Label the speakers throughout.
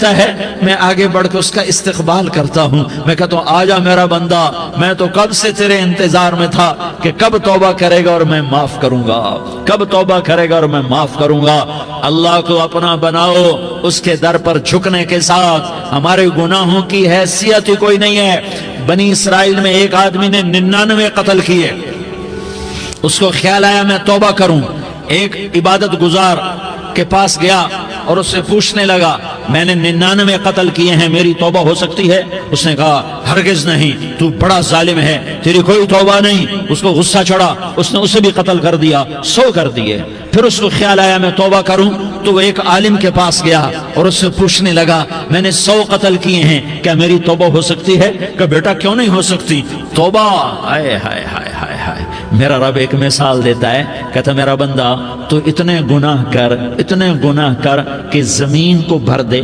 Speaker 1: ہے میں آگے بڑھ کے اس کا استقبال کرتا ہوں، میں کہتا ہوں آجا میرا بندہ، میں تو کب سے تیرے انتظار میں تھا کہ کب توبہ کرے گا اور میں معاف کروں گا، کب توبہ کرے گا اور میں معاف کروں گا۔ اللہ کو اپنا بناؤ، اس کے در پر جھکنے کے ساتھ ہمارے گناہوں کی حیثیت ہی کوئی نہیں ہے۔ بنی اسرائیل میں ایک آدمی نے 99 قتل کیے، اس کو خیال آیا میں توبہ کروں، ایک عبادت گزار کے پاس گیا اور اس سے پوچھنے لگا میں نے 99 قتل کیے ہیں، میری توبہ ہو سکتی ہے؟ اس نے کہا ہرگز نہیں، تو بڑا ظالم ہے، تیری کوئی توبہ نہیں۔ اس کو غصہ چڑھا، اس نے اسے بھی قتل کر دیا، 100 کر دیے۔ پھر اس کو خیال آیا میں توبہ کروں، تو وہ ایک عالم کے پاس گیا اور اس سے پوچھنے لگا میں نے 100 قتل کیے ہیں، کیا میری توبہ ہو سکتی ہے؟ کہ بیٹا کیوں نہیں ہو سکتی توبہ؟ ہائے ہائے ہائے ہائے ہائے، میرا رب ایک مثال دیتا ہے، کہتا میرا بندہ تو اتنے گناہ کر کہ زمین کو بھر دے،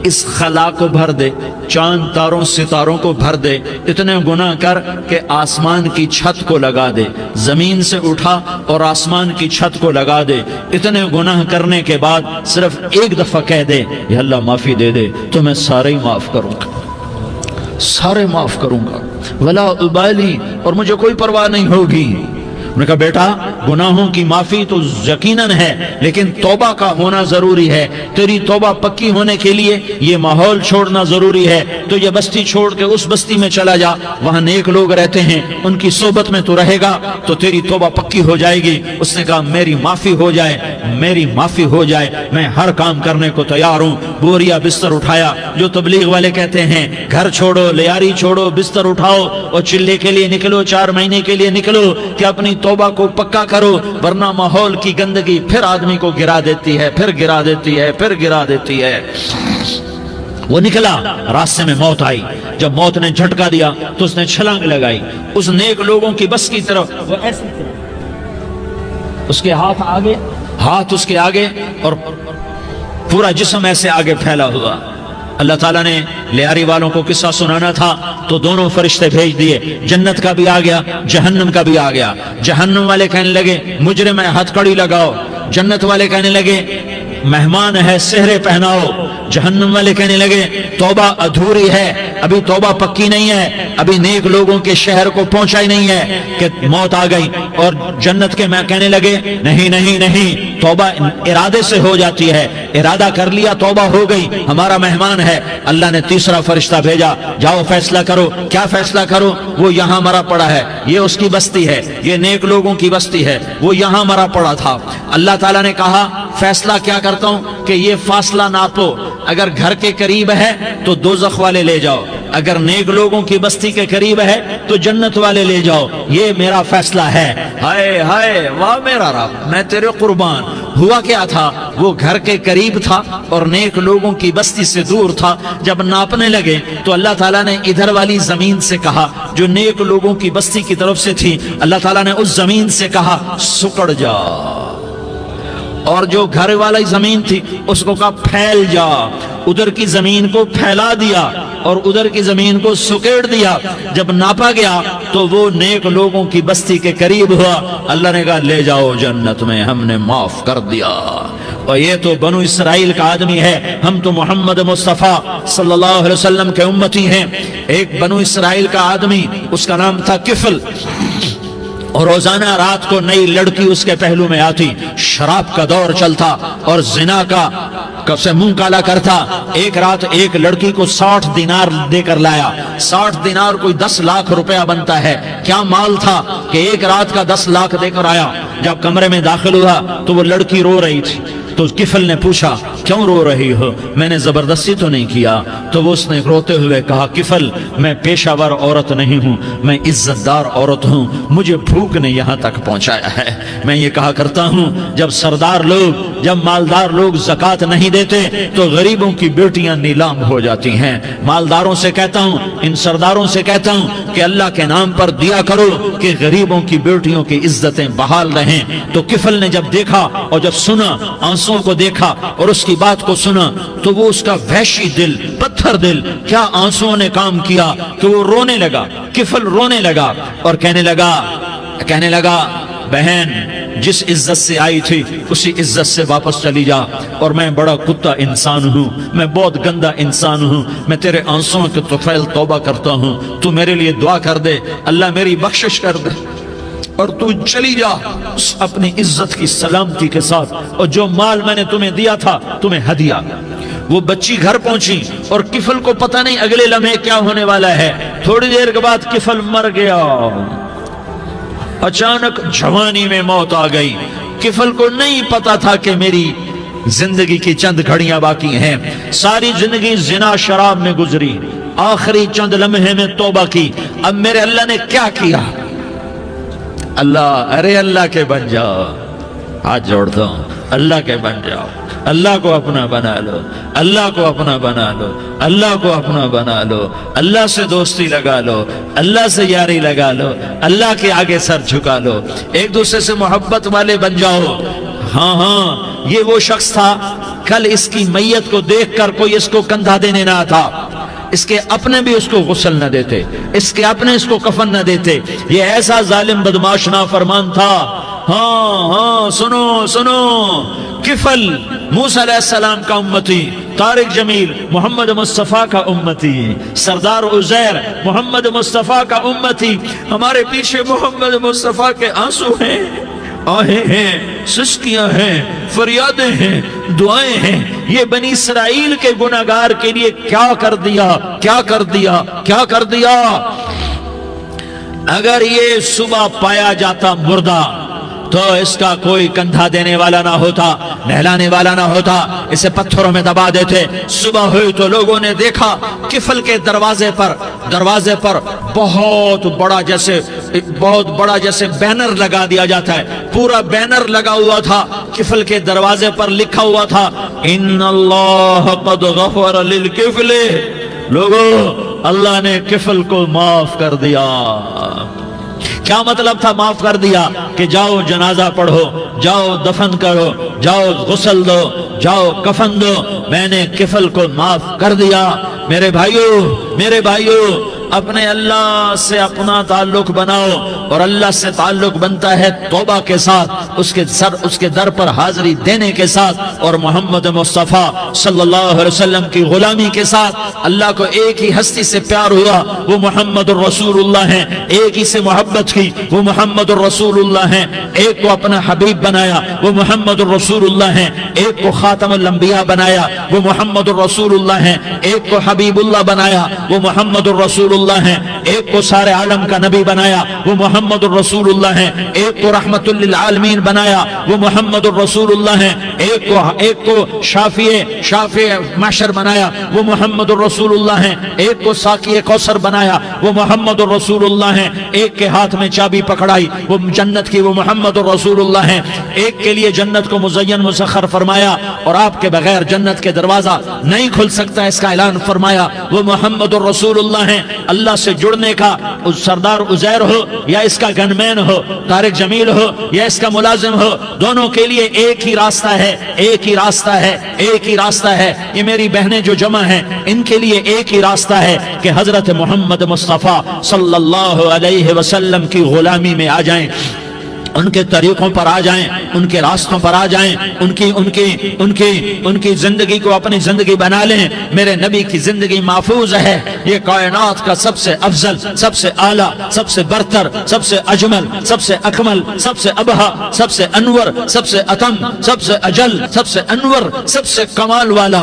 Speaker 1: اس خلا کو بھر دے، چاند تاروں ستاروں کو بھر دے، اتنے گناہ کر کہ آسمان کی چھت کو لگا دے، زمین سے اٹھا اور آسمان کی چھت کو لگا دے۔ اتنے گناہ کرنے کے بعد صرف ایک دفعہ کہہ دے یا اللہ معافی دے دے، تو میں سارے ہی معاف کروں گا، سارے معاف کروں گا، ولا ابالی، اور مجھے کوئی پرواہ نہیں ہوگی۔ انہوں نے کہا بیٹا گناہوں کی معافی تو یقیناً ہے، لیکن توبہ کا ہونا ضروری ہے، تیری توبہ پکی ہونے کے لیے یہ ماحول چھوڑنا ضروری ہے، تو یہ بستی چھوڑ کے اس بستی میں چلا جا، وہاں نیک لوگ رہتے ہیں، ان کی صحبت میں تو رہے گا تو تیری توبہ پکی ہو جائے گی۔ اس نے کہا میری معافی ہو جائے، میری معافی ہو جائے، میں ہر کام کرنے کو تیار ہوں۔ بوریا بستر اٹھایا، جو تبلیغ والے کہتے ہیں گھر چھوڑو، لیاری چھوڑو، بستر اٹھاؤ اور چلے کے لیے نکلو، 4 مہینے کے لیے نکلو کہ اپنی توبہ کو پکا کرو، ورنہ ماحول کی گندگی پھر آدمی کو گرا دیتی ہے، پھر گرا دیتی ہے، پھر گرا دیتی ہے۔ وہ نکلا، راستے میں موت آئی، جب موت نے جھٹکا دیا تو اس نے چھلانگ لگائی اس نیک لوگوں کی بس کی طرف، وہ ایسے تھے، اس کے ہاتھ اس کے آگے اور پورا جسم ایسے آگے پھیلا ہوا۔ اللہ تعالیٰ نے لیاری والوں کو قصہ سنانا تھا تو دونوں فرشتے بھیج دیے، جنت کا بھی آ گیا، جہنم کا بھی آ گیا۔ جہنم والے کہنے لگے مجرم ہے ہتھ کڑی لگاؤ، جنت والے کہنے لگے مہمان ہے سہرے پہناؤ۔ جہنم والے کہنے لگے توبہ ادھوری ہے، ابھی توبہ پکی نہیں ہے، ابھی نیک لوگوں کے شہر کو پہنچا ہی نہیں ہے کہ موت آ گئی۔ اور جنت کے میں کہنے لگے نہیں نہیں نہیں، توبہ ارادے سے ہو جاتی ہے، ارادہ کر لیا توبہ ہو گئی، ہمارا مہمان ہے۔ اللہ نے تیسرا فرشتہ بھیجا، جاؤ فیصلہ کرو۔ کیا فیصلہ کرو؟ وہ یہاں مرا پڑا ہے، یہ اس کی بستی ہے، یہ نیک لوگوں کی بستی ہے، وہ یہاں مرا پڑا تھا۔ اللہ تعالیٰ نے کہا فیصلہ کیا کرتا ہوں کہ یہ فاصلہ ناپو، اگر گھر کے قریب ہے تو دوزخ والے لے جاؤ، اگر نیک لوگوں کی بستی کے قریب ہے تو جنت والے لے جاؤ، یہ میرا فیصلہ ہے۔ ہائے ہائے واہ میرا رب، میں تیرے قربان۔ ہوا کیا تھا؟ وہ گھر کے قریب تھا اور نیک لوگوں کی بستی سے دور تھا۔ جب ناپنے لگے تو اللہ تعالیٰ نے ادھر والی زمین سے کہا جو نیک لوگوں کی بستی کی طرف سے تھی، اللہ تعالیٰ نے اس زمین سے کہا سکڑ جا، اور جو گھر والی زمین تھی اس کو کہا پھیل جا، ادھر کی زمین کو پھیلا دیا اور ادھر کی زمین کو سکیڑ دیا۔ جب ناپا گیا تو وہ نیک لوگوں کی بستی کے قریب ہوا، اللہ نے کہا لے جاؤ جنت میں، ہم نے معاف کر دیا۔ اور یہ تو بنو اسرائیل کا آدمی ہے، ہم تو محمد مصطفیٰ صلی اللہ علیہ وسلم کے امتی ہیں۔ ایک بنو اسرائیل کا آدمی، اس کا نام تھا کفل، اور روزانہ رات کو نئی لڑکی اس کے پہلو میں آتی، شراب کا دور چلتا اور زنا کا سے منہ کالا کرتا۔ ایک رات ایک لڑکی کو 60 دینار دے کر لایا۔ 60 دینار کوئی 10 لاکھ روپیہ بنتا ہے۔ کیا مال تھا کہ ایک رات کا 10 لاکھ دے کر آیا۔ جب کمرے میں داخل ہوا تو وہ لڑکی رو رہی تھی، تو کفل نے پوچھا کیوں رو رہی ہو؟ میں نے زبردستی تو نہیں کیا۔ تو وہ اس نے روتے ہوئے کہا کفل میں پیشہ ور عورت نہیں ہوں، میں عزت دار عورت ہوں، مجھے بھوک نے یہاں تک پہنچایا ہے۔ میں یہ کہا کرتا ہوں جب سردار لوگ، جب مالدار لوگ زکوٰۃ نہیں دیتے تو غریبوں کی بیٹیاں نیلام ہو جاتی ہیں۔ مالداروں سے کہتا ہوں، ان سرداروں سے کہتا ہوں کہ اللہ کے نام پر دیا کرو کہ غریبوں کی بیٹیوں کی عزتیں بحال رہیں۔ تو کفل نے جب دیکھا اور جب سنا، آنسوں کو دیکھا اور اس کی بات کو سنا، تو وہ اس کا وحشی دل، پتھر دل، کیا آنسوں نے کام کیا کہ وہ رونے لگا۔ کفل رونے لگا اور کہنے لگا بہن جس عزت سے آئی تھی اسی عزت سے واپس چلی جا، اور میں بڑا کتا انسان ہوں، میں بہت گندا انسان ہوں، میں تیرے آنسوؤں کے طفیل توبہ کرتا ہوں، تو میرے لیے دعا کر دے، اللہ میری بخشش کر دے، اور تو چلی جا اپنی عزت کی سلامتی کے ساتھ، اور جو مال میں نے تمہیں دیا تھا تمہیں ہدیہ۔ وہ بچی گھر پہنچی اور کفل کو پتہ نہیں اگلے لمحے کیا ہونے والا ہے، تھوڑی دیر کے بعد کفل مر گیا، اچانک جوانی میں موت آ گئی۔ کفل کو نہیں پتا تھا کہ میری زندگی کی چند گھڑیاں باقی ہیں، ساری زندگی زنا شراب میں گزری، آخری چند لمحے میں توبہ کی، اب میرے اللہ نے کیا کیا؟ اللہ، ارے اللہ کے بن جاؤ، ہاتھ جوڑتا ہوں، اللہ کے بن جاؤ، اللہ کو اپنا بنا لو، اللہ کو اپنا بنا لو، اللہ کو اپنا بنا لو، اللہ سے دوستی لگا لو، اللہ سے یاری لگا لو، اللہ کے آگے سر جھکا لو، ایک دوسرے سے محبت والے بن جاؤ۔ ہاں یہ وہ شخص تھا، کل اس کی میت کو دیکھ کر کوئی اس کو کندھا دینے نہ تھا، اس کے اپنے بھی اس کو غسل نہ دیتے، اس کے اپنے اس کو کفن نہ دیتے، یہ ایسا ظالم بدماش نافرمان تھا۔ ہاں سنو سنو، کفل موسیٰ علیہ السلام کا امتی، طارق جمیل محمد مصطفیٰ کا امتی، سردار عزیر محمد مصطفیٰ کا امتی، ہمارے پیچھے محمد مصطفیٰ کے آنسو ہیں، آہیں ہیں، سسکیاں ہیں، فریادیں ہیں، دعائیں ہیں، یہ بنی اسرائیل کے گناہگار کے لیے کیا کر دیا، کیا کر دیا، کیا کر دیا۔ اگر یہ صبح پایا جاتا مردہ تو اس کا کوئی کندھا دینے والا نہ ہوتا، نہلانے والا نہ ہوتا، اسے پتھروں میں دبا دیتے۔ صبح ہوئی تو لوگوں نے دیکھا کفل کے دروازے پر بہت بڑا جیسے بینر لگا دیا جاتا ہے، پورا بینر لگا ہوا تھا، کفل کے دروازے پر لکھا ہوا تھا ان اللہ قد غفر للکفل، لوگوں اللہ نے کفل کو معاف کر دیا۔ کیا مطلب تھا معاف کر دیا؟ کہ جاؤ جنازہ پڑھو، جاؤ دفن کرو، جاؤ غسل دو، جاؤ کفن دو، میں نے کفل کو معاف کر دیا۔ میرے بھائیو اپنے اللہ سے اپنا تعلق بناؤ، اور اللہ سے تعلق بنتا ہے توبہ کے ساتھ، اس کے در پر حاضری دینے کے ساتھ، اور محمد مصطفیٰ صلی اللہ علیہ وسلم کی غلامی کے ساتھ۔ اللہ کو ایک ہی ہستی سے پیار ہوا، وہ محمد الرسول اللہ ہیں، ایک ہی سے محبت کی، وہ محمد الرسول اللہ ہیں، ایک کو اپنا حبیب بنایا، وہ محمد الرسول اللہ ہیں، ایک کو خاتم الانبیاء بنایا، وہ محمد الرسول اللہ ہیں، ایک کو حبیب اللہ بنایا، وہ محمد الرسول اللہ ہیں، ایک کو سارے عالم کا نبی بنایا، وہ محمد الرسول اللہ ہیں، ایک کو رحمت للعالمین بنایا، وہ محمد الرسول اللہ ہیں، ایک کو شافع محشر بنایا، وہ محمد الرسول اللہ ہیں، ایک کو ساقی کوثر بنایا، وہ محمد الرسول اللہ ہیں، ایک کے ہاتھ میں چابی پکڑائی وہ جنت کی، وہ محمد الرسول اللہ ہیں، ایک کے لیے جنت کو مزین مسخر فرمایا، اور آپ کے بغیر جنت کے دروازہ نہیں کھل سکتا اس کا اعلان فرمایا، وہ محمد الرسول اللہ ہیں۔ اللہ سے جڑنے کا سردار عزیر ہو یا اس کا گنمین ہو، طارق جمیل ہو یا اس کا ملازم ہو، دونوں کے لیے ایک ہی راستہ ہے، ایک ہی راستہ ہے، ایک ہی راستہ ہے۔ یہ میری بہنیں جو جمع ہیں ان کے لیے ایک ہی راستہ ہے کہ حضرت محمد مصطفیٰ صلی اللہ علیہ وسلم کی غلامی میں آ جائیں، ان کے طریقوں پر آ جائیں، ان کے راستوں پر آ جائیں، ان کی زندگی کو اپنی زندگی بنا لیں۔ میرے نبی کی زندگی محفوظ ہے، یہ کائنات کا سب سے افضل، سب سے اعلیٰ، سب سے برتر، سب سے اجمل، سب سے اکمل، سب سے ابہا، سب سے انور، سب سے اتم، سب سے اجل، سب سے انور، سب سے کمال والا،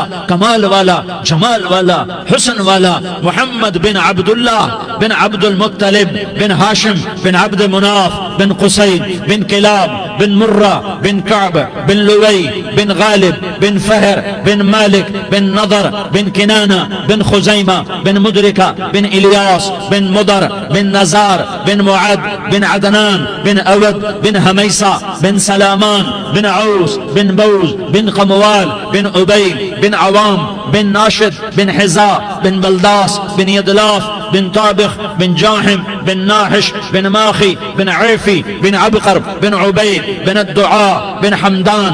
Speaker 1: جمال والا، حسن والا، محمد بن عبداللہ بن عبد المطلب بن ہاشم بن عبد مناف بن قصی بن کلاب بن مرہ بن کعب بن لوی بن غالب بن فہر بن مالک بن نضر بن کنانہ بن خزیمہ بن مدرکہ بن الیاس بن مدر بن نزار بن معد بن عدنان بن اود بن حمیسہ بن سلامان بن عوس بن بوز بن قموال بن عبید بن عوام بن ناشد بن حزا بن بلداس بن یدلاف بن طابخ بن جاحم بن ناحش بن ماخی بن عیفی بن عبقر بن عبید بن الدعاء بن حمدان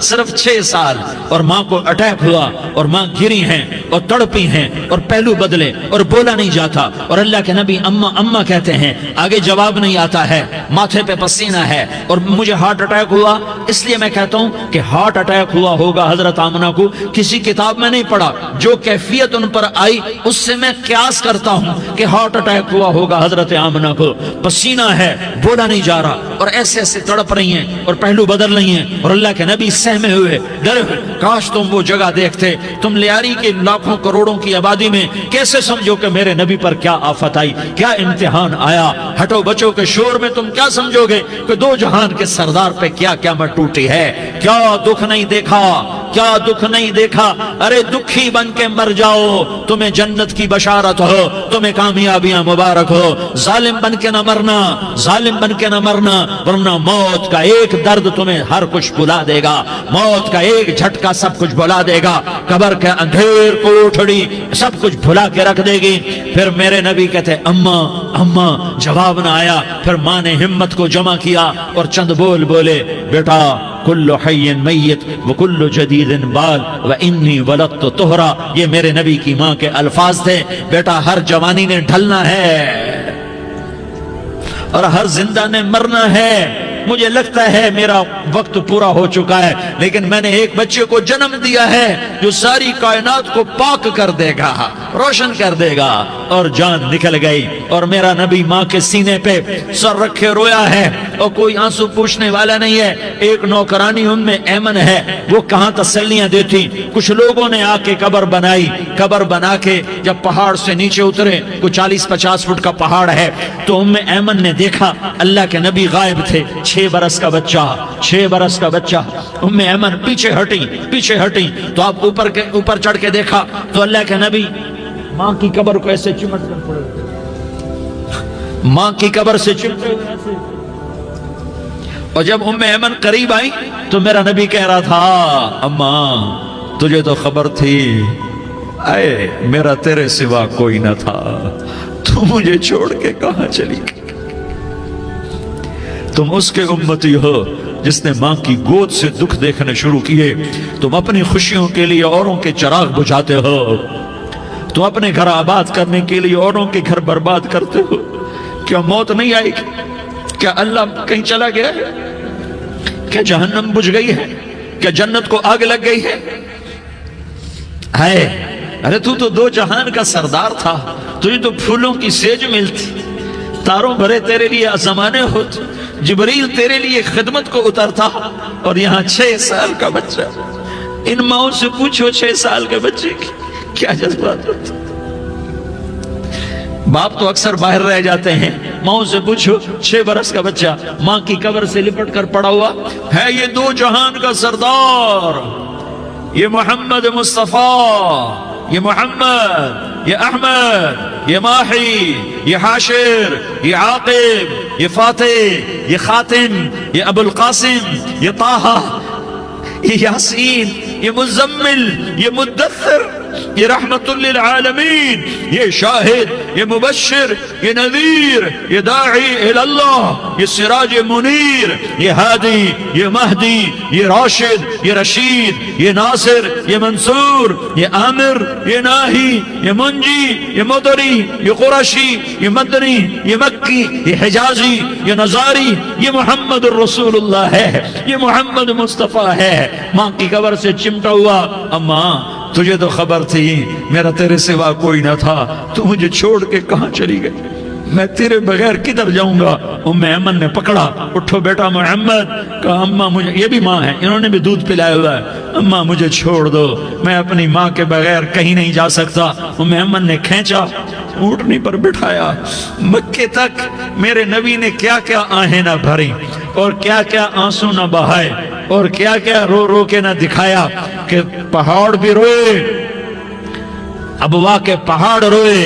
Speaker 1: صرف 6 سال، اور ماں کو اٹیک ہوا اور ماں گری ہیں اور تڑپی ہیں اور پہلو بدلے اور بولا نہیں جاتا، اور اللہ کے نبی اما اما کہتے ہیں، آگے جواب نہیں آتا ہے، ماتھے پہ پسینہ ہے اور مجھے ہارٹ اٹیک ہوا۔ اس لیے میں کہتا ہوں کہ ہارٹ اٹیک ہوا ہوگا حضرت آمنہ کو، کسی کتاب میں نہیں پڑھا، جو کیفیت ان پر آئی اس سے میں قیاس کرتا ہوں کہ ہارٹ اٹیک ہوا ہوگا حضرت آمنہ کو، پسینہ ہے، بولا نہیں جا رہا اور ایسے ایسے تڑپ رہی ہیں اور پہلو بدل رہی ہیں، اور اللہ کے نبی سہمے ہوئے ڈرے ہوئے۔ کاش تم وہ جگہ دیکھتے، تم لیاری کے لاکھوں کروڑوں کی آبادی میں کیسے سمجھو کہ میرے نبی پر کیا آفت آئی، کیا امتحان آیا۔ ہٹو بچوں کے شور میں تم کیا سمجھو گے کہ دو جہان کے سردار پہ کیا قیامت ٹوٹی ہے۔ کیا دکھ نہیں دیکھا، کیا دکھ نہیں دیکھا۔ ارے دکھی بن کے مر جاؤ، تمہیں جنت کی بشارت ہو، تمہیں کامیابیاں مبارک ہو۔ ظالم بن کے نہ مرنا، ظالم بن کے نہ مرنا، ورنہ موت کا ایک درد تمہیں ہر کچھ بلا دے گا، موت کا ایک جھٹکا سب کچھ بلا دے گا، قبر کے اندھیر کوٹھڑی سب کچھ بھلا کے رکھ دے گی۔ پھر میرے نبی کہتے اما اما، جواب نہ آیا۔ پھر ماں نے ہمت کو جمع کیا اور چند بول بولے، بیٹا کل حی میت وکل جدید بال وانی ولدت طہرا، یہ میرے نبی کی ماں کے الفاظ تھے۔ بیٹا ہر جوانی نے ڈھلنا ہے اور ہر زندہ نے مرنا ہے۔ مجھے لگتا ہے میرا وقت پورا ہو چکا ہے، لیکن میں نے ایک بچے کو جنم دیا ہے جو ساری کائنات کو پاک کر دے گا، روشن کر دے گا۔ اور جان نکل گئی، اور میرا نبی ماں کے سینے پہ سر رکھے رویا ہے اور کوئی آنسو پوچھنے والا نہیں ہے۔ ایک نوکرانی ام ایمن ہے، وہ کہاں تسلیاں دیتی۔ کچھ لوگوں نے آ کے قبر بنائی، قبر بنا کے جب پہاڑ سے نیچے اترے، کوئی 40-50 فٹ کا پہاڑ ہے، تو ام ایمن نے دیکھا اللہ کے نبی غائب تھے، 6 برس کا بچہ، 6 برس کا بچہ۔ ام ایمن پیچھے ہٹی تو آپ اوپر چڑھ کے دیکھا تو اللہ کے نبی ماں کی قبر کو ایسے چمٹ کر پڑے، ماں کی قبر سے چمٹے ہوئے ایسے۔ اور جب ام ایمن قریب آئی تو میرا نبی کہہ رہا تھا، اماں تجھے تو خبر تھی، اے میرا تیرے سوا کوئی نہ تھا، تو مجھے چھوڑ کے کہاں چلی گئی۔ تم اس کے امتی ہو جس نے ماں کی گود سے دکھ دیکھنے شروع کیے۔ تم اپنی خوشیوں کے لیے اوروں کے چراغ بجھاتے ہو، تم اپنے گھر آباد کرنے کے لیے اوروں کے گھر برباد کرتے ہو۔ کیا موت نہیں آئے گی؟ کیا اللہ کہیں چلا گیا ہے؟ کیا جہنم بجھ گئی ہے؟ کیا جنت کو آگ لگ گئی ہے؟ ارے تو 2 جہان کا سردار تھا، تجھے تو پھولوں کی سیج ملتی، تاروں بھرے تیرے لیے زمانے ہوتے، جبریل تیرے لیے خدمت کو اترتا، اور یہاں 6 سال کا بچہ۔ ان ماؤں سے پوچھو 6 سال کے بچے کی کیا جذبات ہوتے۔ باپ تو اکثر باہر رہ جاتے ہیں، ماؤں سے پوچھو 6 برس کا بچہ ماں کی قبر سے لپٹ کر پڑا ہوا ہے۔ یہ 2 جہان کا سردار، یہ محمد مصطفیٰ، یہ محمد، یہ احمد، یہ ماحی، یہ حاشر، یہ عاقب، یہ فاتح، یہ خاتم، یہ ابو القاسم، یہ طہ، یہ یاسین، یہ مزمل، یہ مدثر، یہ رحمت للعالمین، یہ شاہد، یہ مبشر، یہ نذیر، یہ داعی الاللہ، یہ سراج منیر، یہ ہادی، یہ مہدی، یہ راشد، یہ رشید، یہ ناصر، یہ منصور، یہ عامر، یہ ناہی، یہ منجی، یہ مدری، یہ قرشی، یہ مدنی، یہ مکی، یہ حجازی، یہ نظاری، یہ محمد الرسول اللہ ہے، یہ محمد مصطفیٰ ہے۔ ماں کی قبر سے چمٹا ہوا، اماں تجھے تو خبر تھی میرا تیرے سوا کوئی نہ تھا، تو مجھے چھوڑ کے کہاں چلی گئی، میں تیرے بغیر کدھر جاؤں گا۔ ام ایمن نے پکڑا، اٹھو بیٹا محمد، کہا اماں مجھے، یہ بھی ماں ہے، انہوں نے بھی دودھ پلایا ہوا ہے، اماں مجھے چھوڑ دو، میں اپنی ماں کے بغیر کہیں نہیں جا سکتا۔ ام ایمن نے کھینچا، اونٹنی پر بٹھایا، مکے تک میرے نبی نے کیا کیا آہیں نہ بھری اور کیا کیا آنسو نہ بہائے اور کیا کیا رو رو کے نہ دکھایا کہ پہاڑ بھی روئے، ابوا کے پہاڑ روئے،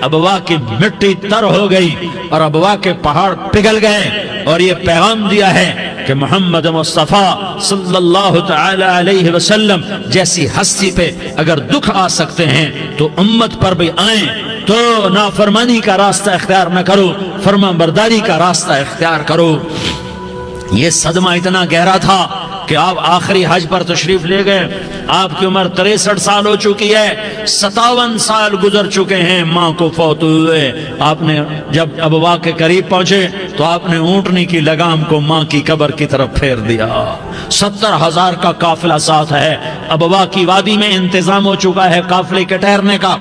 Speaker 1: ابوا کی مٹی تر ہو گئی اور ابوا کے پہاڑ پگھل گئے۔ اور یہ پیغام دیا ہے کہ محمد مصطفیٰ صلی اللہ تعالی علیہ وسلم جیسی ہستی پہ اگر دکھ آ سکتے ہیں تو امت پر بھی آئیں، تو نافرمانی کا راستہ اختیار نہ کرو، فرما برداری کا راستہ اختیار کرو۔ یہ صدمہ اتنا گہرا تھا کہ آپ آخری حج پر تشریف لے گئے، آپ کی عمر 63 سال ہو چکی ہے، 57 سال گزر چکے ہیں ماں کو فوت ہوئے۔ آپ نے جب ابوا کے قریب پہنچے تو آپ نے اونٹنی کی لگام کو ماں کی قبر کی طرف پھیر دیا۔ 70,000 کا قافلہ ساتھ ہے، ابوا کی وادی میں انتظام ہو چکا ہے قافلے کے ٹھہرنے کا۔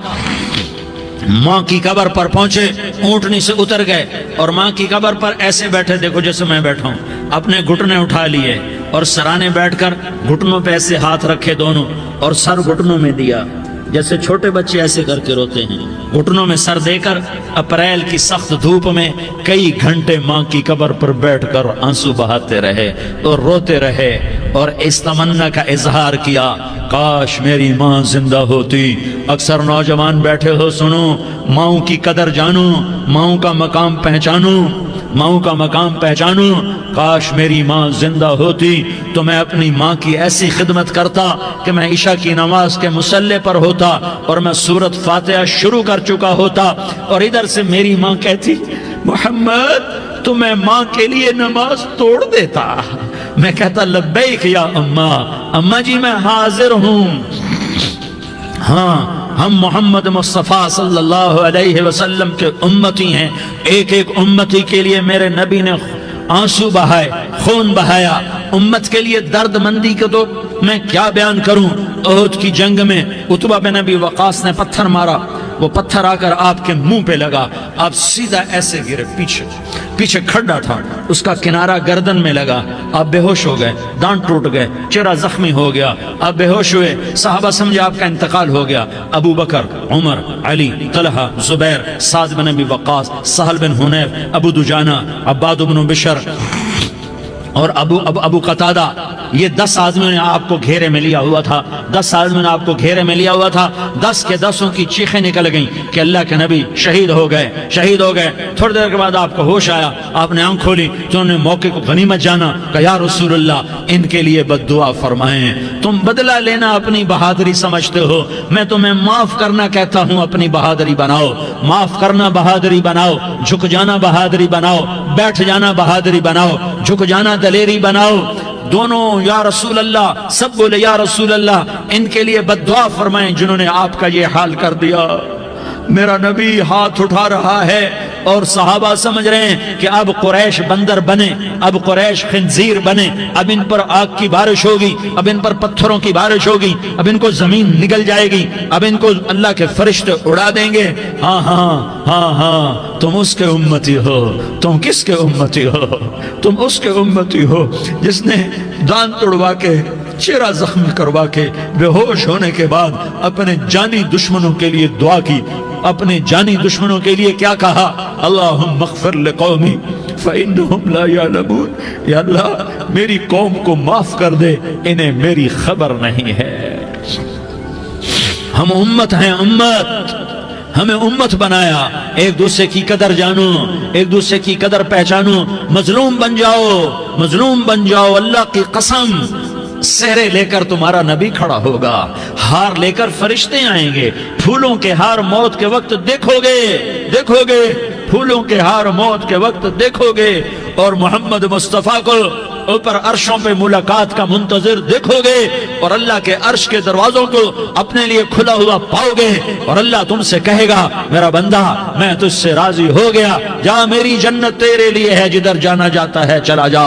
Speaker 1: ماں کی قبر پر پہنچے، اونٹنی سے اتر گئے اور ماں کی قبر پر ایسے بیٹھے، دیکھو جیسے میں بیٹھا ہوں، اپنے گھٹنے اٹھا لیے اور سرانے بیٹھ کر گھٹنوں پہ ایسے ہاتھ رکھے دونوں اور سر گھٹنوں میں دیا، جیسے چھوٹے بچے ایسے کر کے روتے ہیں، گھٹنوں میں سر دے کر اپریل کی سخت دھوپ میں کئی گھنٹے ماں کی قبر پر بیٹھ کر آنسو بہاتے رہے اور روتے رہے اور اس تمنا کا اظہار کیا، کاش میری ماں زندہ ہوتی۔ اکثر نوجوان بیٹھے ہو، سنو، ماؤں کی قدر جانو، ماؤں کا مقام پہچانو، ماؤں کا مقام پہچانو۔ کاش میری ماں زندہ ہوتی تو میں اپنی ماں کی ایسی خدمت کرتا کہ میں عشاء کی نماز کے مصلی پر ہوتا اور میں سورۃ فاتحہ شروع کر چکا ہوتا اور ادھر سے میری ماں کہتی، محمد تو میں ماں کے لیے نماز توڑ دیتا۔ میں کہتا، لبیک یا اماں، اماں جی میں حاضر ہوں۔ ہاں، ہم محمد مصطفیٰ صلی اللہ علیہ وسلم کے امتی ہیں، ایک ایک امتی کے لیے میرے نبی نے آنسو بہائے، خون بہایا، امت کے لیے درد مندی کو تو میں کیا بیان کروں۔ احد کی جنگ میں عتبہ بن ابی وقاص نے پتھر مارا، وہ پتھر آ کر آپ کے منہ پہ لگا، آپ سیدھا ایسے گرے، پیچھے کھڈا تھا، اس کا کنارہ گردن میں لگا، آپ بے ہوش ہو گئے، دانت ٹوٹ گئے، چہرہ زخمی ہو گیا، آپ بے ہوش ہوئے، صحابہ سمجھے آپ کا انتقال ہو گیا۔ ابو بکر، عمر، علی، طلحہ، زبیر، سعد بن ابی وقاص، سہل بن حنیف، ابو دجانہ، عباد بن بشر اور ابو قتادہ، یہ 10 آدمیوں نے آپ کو گھیرے میں لیا ہوا تھا، 10 آدمیوں نے آپ کو گھیرے میں لیا ہوا تھا۔ 10 کے 10 کی چیخیں نکل گئیں کہ اللہ کے نبی شہید ہو گئے، شہید ہو گئے۔ تھوڑی دیر کے بعد آپ کو ہوش آیا، آپ نے آنکھ کھولی تو انہوں نے موقع کو غنیمت جانا کہ یا رسول اللہ ان کے لیے بد دعا فرمائیں۔ تم بدلہ لینا اپنی بہادری سمجھتے ہو، میں تمہیں معاف کرنا کہتا ہوں، اپنی بہادری بناؤ، معاف کرنا بہادری بناؤ، جھک جانا بہادری بناؤ، بیٹھ جانا بہادری بناؤ، جھک جانا دلیری بناؤ۔ دونوں یا رسول اللہ، سب بولے یا رسول اللہ، ان کے لیے بد دعا فرمائیں جنہوں نے آپ کا یہ حال کر دیا۔ میرا نبی ہاتھ اٹھا رہا ہے اور صحابہ سمجھ رہے ہیں کہ اب قریش بندر بنے، اب قریش خنزیر بنے، اب ان پر آگ کی بارش ہوگی، اب ان پر پتھروں کی بارش ہوگی، اب ان کو زمین نگل جائے گی، اب ان کو اللہ کے فرشتے اڑا دیں گے۔ ہاں ہاں ہاں ہاں، تم اس کے امتی ہو۔ تم کس کے امتی ہو؟ تم اس کے امتی ہو جس نے دانت توڑوا کے، چہرہ زخمی کروا کے، بے ہوش ہونے کے بعد اپنے جانی دشمنوں کے لیے دعا کی، اپنے جانی دشمنوں کے لیے کیا کہا؟ اللہم اغفر لقومی فإنہم لا یعلمون، یا اللہ میری قوم کو معاف کر دے، انہیں میری خبر نہیں ہے۔ ہم امت ہیں، امت، ہمیں امت بنایا۔ ایک دوسرے کی قدر جانو، ایک دوسرے کی قدر پہچانو، مظلوم بن جاؤ، مظلوم بن جاؤ۔ اللہ کی قسم، سہرے لے کر تمہارا نبی کھڑا ہوگا، ہار لے کر فرشتے آئیں گے، پھولوں کے ہار موت کے وقت دیکھو گے، دیکھو گے، پھولوں کے ہار موت کے وقت دیکھو گے، اور محمد مصطفیٰ کو اوپر عرشوں پہ ملاقات کا منتظر دیکھو گے، اور اللہ کے عرش کے دروازوں کو اپنے لیے کھلا ہوا پاؤ گے، اور اللہ تم سے کہے گا میرا بندہ میں تجھ سے راضی ہو گیا، جا میری جنت تیرے لیے ہے، جدھر جانا جاتا ہے چلا جا۔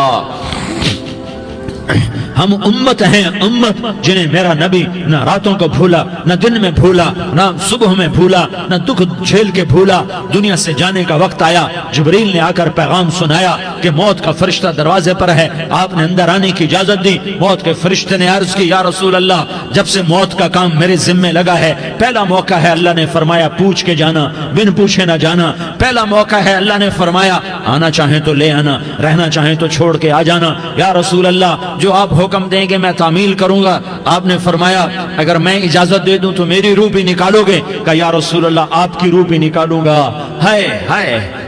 Speaker 1: ہم امت ہیں، امت جنہیں میرا نبی نہ راتوں کو بھولا، نہ دن میں بھولا، نہ صبح میں بھولا، نہ دکھ جھیل کے بھولا۔ دنیا سے جانے کا وقت آیا، جبریل نے آ کر پیغام سنایا کہ موت کا فرشتہ دروازے پر ہے، آپ نے اندر آنے کی اجازت دی۔ موت کے فرشتے نے عرض کی، یا رسول اللہ جب سے موت کا کام میرے ذمہ لگا ہے، پہلا موقع ہے، اللہ نے فرمایا پوچھ کے جانا، بن پوچھے نہ جانا۔ پہلا موقع ہے، اللہ نے فرمایا آنا چاہیں تو لے آنا، رہنا چاہیں تو چھوڑ کے آ جانا۔ یا رسول اللہ جو آپ حکم دیں گے میں تعمیل کروں گا۔ آپ نے فرمایا اگر میں اجازت دے دوں تو میری روح بھی نکالو گے؟ کہا یا رسول اللہ آپ کی روح بھی نکالوں گا۔ ہائے ہائے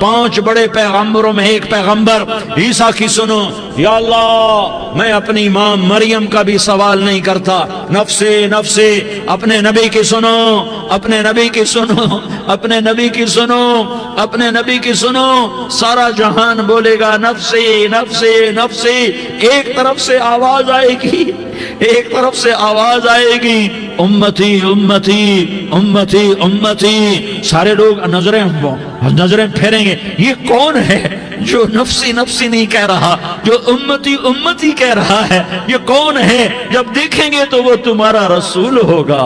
Speaker 1: 5 بڑے پیغمبروں میں ایک پیغمبر عیسیٰ کی سنو، یا اللہ میں اپنی ماں مریم کا بھی سوال نہیں کرتا، نفسے نفسے، اپنے نبی کی سنو، اپنے نبی کی سنو، اپنے نبی کی سنو، اپنے نبی کی سنو، سارا جہان بولے گا نفسی نفسی نفسی، ایک طرف سے آواز آئے گی، ایک طرف سے آواز آئے گی امتی امتی امتی امتی، سارے لوگ نظریں پھیریں گے، یہ کون ہے جو نفسی نفسی نہیں کہہ رہا، جو امتی امتی کہہ رہا ہے، یہ کون ہے؟ جب دیکھیں گے تو وہ تمہارا رسول ہوگا،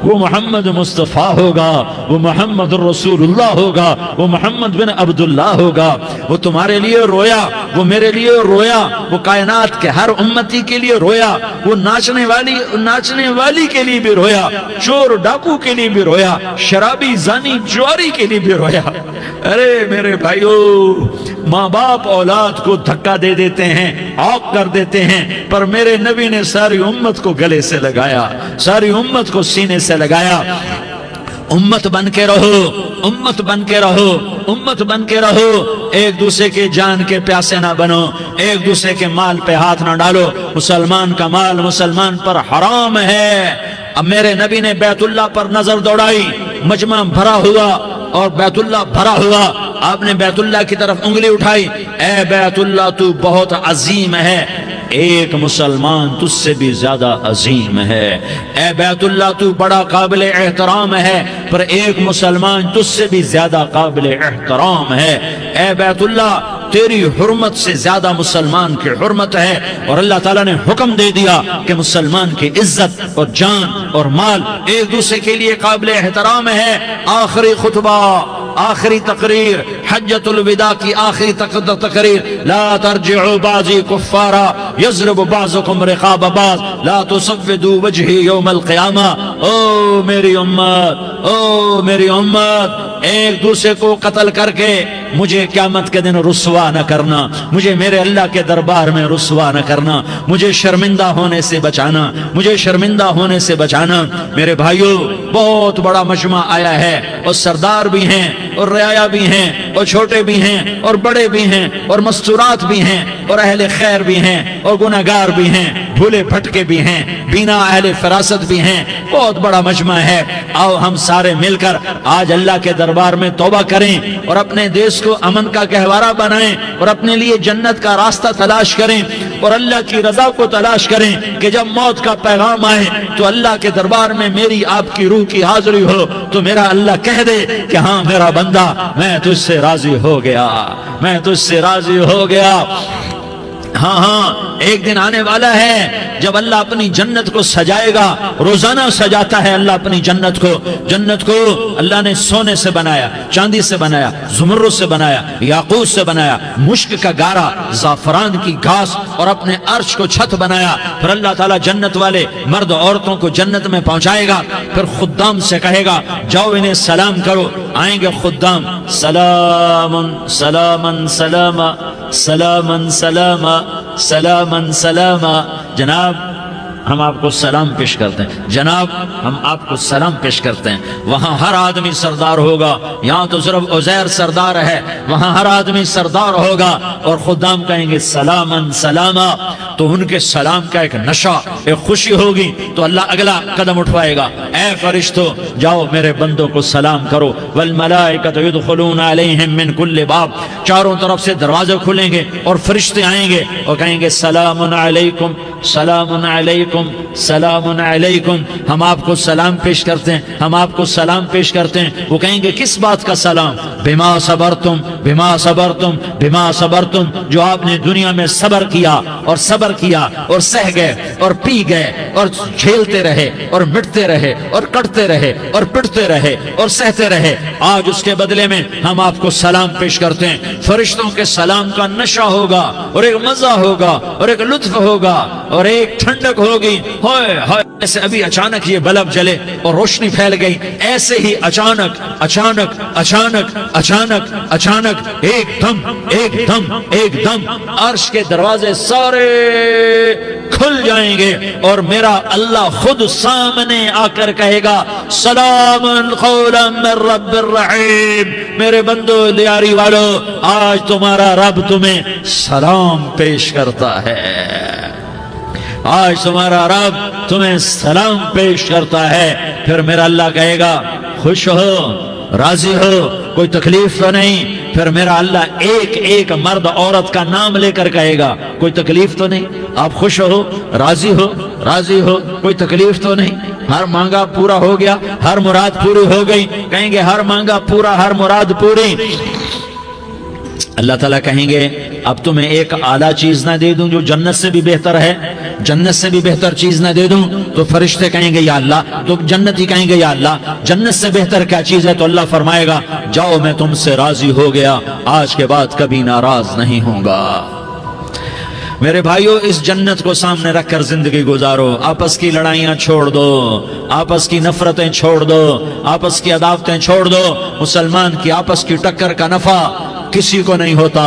Speaker 1: وہ محمد مصطفیٰ ہوگا، وہ محمد رسول اللہ ہوگا، وہ محمد بن عبداللہ ہوگا، وہ تمہارے لیے رویا، وہ میرے لیے رویا، وہ کائنات کے ہر امتی کے لیے رویا، وہ ناچنے والی کے لیے بھی رویا، چور ڈاکو کے لیے بھی رویا، شرابی زانی جواری کے لیے بھی رویا۔ ارے میرے بھائیو، ماں باپ اولاد کو دھکا دے دیتے ہیں، عاق کر دیتے ہیں، پر میرے نبی نے ساری امت کو گلے سے لگایا، ساری امت کو سینے سے لگایا۔ امت بن کے رہو، امت بن کے رہو، امت بن کے رہو، ایک دوسرے کے جان کے پیاسے نہ بنو، ایک دوسرے کے مال پہ ہاتھ نہ ڈالو، مسلمان کا مال مسلمان پر حرام ہے۔ اب میرے نبی نے بیت اللہ پر نظر دوڑائی، مجمع بھرا ہوا اور بیت اللہ بھرا ہوا، آپ نے بیت اللہ کی طرف انگلی اٹھائی، اے بیت اللہ تو بہت عظیم ہے، ایک مسلمان تجھ سے بھی زیادہ عظیم ہے، اے بیت اللہ تو بڑا قابل احترام ہے، پر ایک مسلمان تجھ سے بھی زیادہ قابل احترام ہے، اے بیت اللہ تیری حرمت سے زیادہ مسلمان کی حرمت ہے، اور اللہ تعالیٰ نے حکم دے دیا کہ مسلمان کی عزت اور جان اور مال ایک دوسرے کے لیے قابل احترام ہے۔ آخری خطبہ، آخری تقریر، حجۃ الوداع کی آخری تقریر، لا ترجعوا بعضی کفارا یضرب بعضکم رقاب بعض لا تسودوا وجہی یوم القیامہ۔ او میری امت، او میری امت، ایک دوسرے کو قتل کر کے مجھے قیامت کے دن رسوا نہ کرنا، مجھے میرے اللہ کے دربار میں رسوا نہ کرنا، مجھے شرمندہ ہونے سے بچانا، مجھے شرمندہ ہونے سے بچانا۔ میرے بھائیو، بہت بڑا مجمع آیا ہے، اور سردار بھی ہیں اور رعایا بھی ہیں اور چھوٹے بھی ہیں اور بڑے بھی ہیں اور مستورات بھی ہیں اور اہل خیر بھی ہیں اور گناہگار بھی ہیں، بھولے بھٹکے بھی ہیں، بینا اہل فراست بھی ہیں، بہت بڑا مجمع ہے۔ آؤ ہم سارے مل کر آج اللہ کے دربار میں توبہ کریں اور اپنے دیش کو امن کا گہوارہ بنائیں اور اپنے لیے جنت کا راستہ تلاش کریں اور اللہ کی رضا کو تلاش کریں کہ جب موت کا پیغام آئے تو اللہ کے دربار میں میری آپ کی روح کی حاضری ہو تو میرا اللہ کہہ دے کہ ہاں میرا بندہ، میں تجھ سے راضی ہو گیا، میں تجھ سے راضی ہو گیا۔ ہاں ہاں، ایک دن آنے والا ہے جب اللہ اپنی جنت کو سجائے گا، روزانہ سجاتا ہے اللہ اپنی جنت کو۔ جنت کو اللہ نے سونے سے بنایا، چاندی سے بنایا، زمرد سے بنایا، یاقوت سے بنایا، مشک کا گارا، زعفران کی گھاس اور اپنے عرش کو چھت بنایا۔ پھر اللہ تعالیٰ جنت والے مرد عورتوں کو جنت میں پہنچائے گا، پھر خدام سے کہے گا جاؤ انہیں سلام کرو۔ آئیں گے خدام، سلام سلام سلاما سلام سلاما سلام سلاما، جناب ہم آپ کو سلام پیش کرتے ہیں، جناب ہم آپ کو سلام پیش کرتے ہیں۔ وہاں ہر آدمی سردار ہوگا، یہاں تو صرف عزیر سردار ہے، وہاں ہر آدمی سردار ہوگا، اور خدام کہیں گے سلامن سلاما، تو ان کے سلام کا ایک نشہ، ایک خوشی ہوگی، تو اللہ اگلا قدم اٹھوائے گا، اے فرشتوں جاؤ میرے بندوں کو سلام کرو، والملائکۃ یدخلون علیہم من کل باب، چاروں طرف سے دروازے کھلیں گے اور فرشتے آئیں گے اور کہیں گے سلام علیکم سلام علیکم سلام علیکم، ہم آپ کو سلام پیش کرتے ہیں، ہم آپ کو سلام پیش کرتے ہیں۔ وہ کہیں گے کس بات کا سلام؟ بما صبرتم بما صبرتم بما صبرتم، جو آپ نے دنیا میں صبر کیا اور صبر کیا اور سہ گئے اور پی گئے اور جھیلتے رہے اور مٹتے رہے اور کٹتے رہے اور پٹتے رہے اور سہتے رہے، آج اس کے بدلے میں ہم آپ کو سلام پیش کرتے ہیں۔ فرشتوں کے سلام کا نشہ ہوگا اور ایک مزہ ہوگا اور ایک لطف ہوگا اور ایک ٹھنڈک ہوگی۔ ہوئے ہوئے، ایسے ابھی اچانک یہ بلب جلے اور روشنی پھیل گئی، ایسے ہی اچانک اچانک اچانک اچانک اچانک ایک دم ایک دم ایک دم عرش کے دروازے سارے کھل جائیں جائیں گے اور میرا اللہ خود سامنے آ کر کہے گا سلام قولا من رب الرحیم، میرے بندو دیاری والو آج تمہارا رب تمہیں سلام پیش کرتا ہے، آج تمہارا رب تمہیں سلام پیش کرتا ہے۔ پھر میرا اللہ کہے گا خوش ہو، راضی ہو، کوئی تکلیف تو نہیں؟ پھر میرا اللہ ایک ایک مرد عورت کا نام لے کر کہے گا کوئی تکلیف تو نہیں؟ آپ خوش ہو، راضی ہو، راضی ہو، کوئی تکلیف تو نہیں؟ ہر مانگا پورا ہو گیا، ہر مراد پوری ہو گئی؟ کہیں گے ہر مانگا پورا، ہر مراد پوری۔ اللہ تعالیٰ کہیں گے اب تمہیں ایک اعلیٰ چیز نہ دے دوں جو جنت سے بھی بہتر ہے؟ جنت سے بھی بہتر چیز نہ دے دوں؟ تو فرشتے کہیں گے یا اللہ، تو جنتی کہیں گے یا اللہ جنت سے بہتر کیا چیز ہے؟ تو اللہ فرمائے گا جاؤ میں تم سے راضی ہو گیا، آج کے بعد کبھی ناراض نہیں ہوں گا۔ میرے بھائیو اس جنت کو سامنے رکھ کر زندگی گزارو، آپس کی لڑائیاں چھوڑ دو، آپس کی نفرتیں چھوڑ دو، آپس کی عداوتیں چھوڑ دو۔ مسلمان کی آپس کی ٹکر کا نفع کسی کو نہیں ہوتا،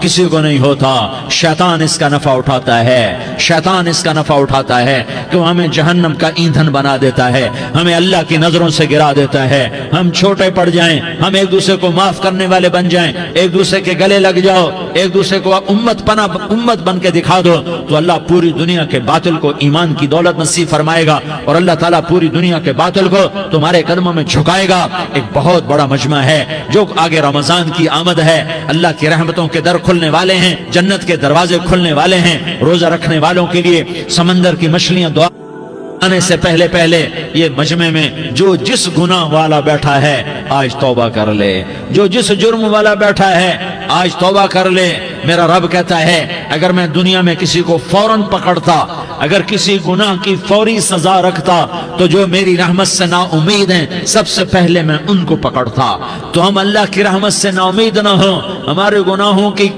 Speaker 1: کسی کو نہیں ہوتا، شیطان اس کا نفع اٹھاتا ہے، شیطان اس کا نفع اٹھاتا ہے کہ وہ ہمیں جہنم کا ایندھن بنا دیتا ہے، ہمیں اللہ کی نظروں سے گرا دیتا ہے، ہم چھوٹے پڑ جائیں، ہم ایک دوسرے کو معاف کرنے والے بن جائیں، ایک دوسرے کے گلے لگ جاؤ، ایک دوسرے کو امت بن کے دکھا دو، تو اللہ پوری دنیا کے باطل کو ایمان کی دولت نصیب فرمائے گا، اور اللہ تعالیٰ پوری دنیا کے باطل کو تمہارے قدموں میں جھکائے گا۔ ایک بہت بڑا مجمع ہے جو آگے رمضان کی آمد ہے، اللہ کی رحمتوں کے در کھلنے والے ہیں، جنت کے دروازے کھلنے والے ہیں، روزہ رکھنے والوں کے لیے سمندر کی مچھلیاں دعا آنے سے پہلے یہ مجمع میں جو جس گناہ والا بیٹھا ہے آج توبہ کر لے، جو جس جرم والا بیٹھا ہے آج توبہ کر لے۔ میرا رب کہتا ہے اگر میں دنیا میں کسی کو فوراً پکڑتا، اگر کسی گناہ کی فوری سزا رکھتا تو جو میری رحمت سے نا امید ہیں سب سے پہلے میں ان کو پکڑتا۔ تو ہم اللہ کی رحمت سے نا امید نہ ہو، ہمارے گناہوں کی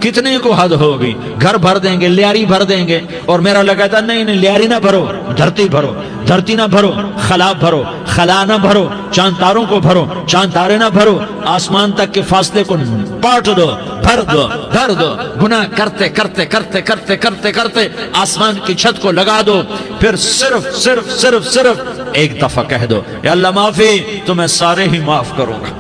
Speaker 1: کتنے کو حد ہوگی، گھر بھر دیں گے، لیاری بھر دیں گے، اور میرا اللہ کہتا نہیں لیاری نہ بھرو، دھرتی بھرو، دھرتی نہ بھرو، خلا بھرو، خلا نہ بھرو، چاند تاروں کو بھرو، چاند تارے نہ بھرو، آسمان تک کے فاصلے کو پاٹ دو، بھر دو، بھر دو، گناہ کرتے کرتے کرتے کرتے کرتے کرتے آسمان کی چھت کو لگا دو، پھر صرف صرف صرف صرف ایک دفعہ کہہ دو یا اللہ معافی، تو میں سارے ہی معاف کروں گا،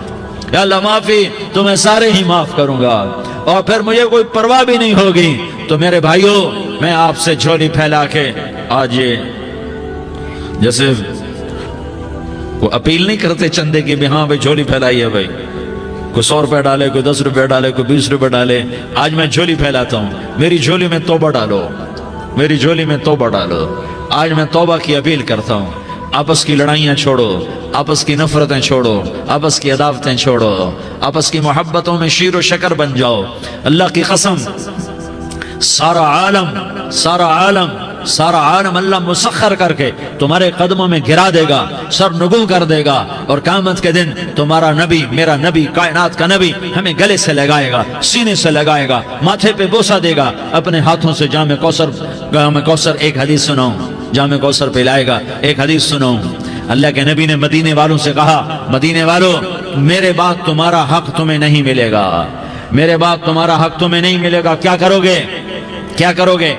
Speaker 1: یا اللہ معافی، تو میں سارے ہی معاف کروں گا، اور پھر مجھے کوئی پرواہ بھی نہیں ہوگی۔ تو میرے بھائیوں میں آپ سے جھولی پھیلا کے آج یہ جیسے وہ اپیل نہیں کرتے چندے کی بھی ہاں بھائی جھولی پھیلائی ہے، بھائی کوئی 100 روپے ڈالے، کوئی 10 روپے ڈالے، کوئی 20 روپے ڈالے، آج میں جھولی پھیلاتا ہوں، میری جھولی میں توبہ ڈالو، میری جھولی میں توبہ ڈالو۔ آج میں توبہ کی اپیل کرتا ہوں، آپس کی لڑائیاں چھوڑو، آپس کی نفرتیں چھوڑو، آپس کی عداوتیں چھوڑو، آپس کی محبتوں میں شیر و شکر بن جاؤ۔ اللہ کی قسم سارا عالم اللہ مسخر کر کے تمہارے قدموں میں گرا دے گا، سر نگوں کر دے گا، اور قیامت کے دن تمہارا نبی، میرا نبی، کائنات کا نبی ہمیں گلے سے لگائے گا، سینے سے لگائے گا، ماتھے پہ بوسہ دے گا، اپنے ہاتھوں سے جام کوثر ایک حدیث سناؤں، جام کوثر پلائے گا، ایک حدیث سناؤں۔ اللہ کے نبی نے مدینے والوں سے کہا مدینے والوں میرے بعد تمہارا حق تمہیں نہیں ملے گا، میرے بعد تمہارا حق تمہیں نہیں ملے گا، کیا کرو گے، کیا کرو گے؟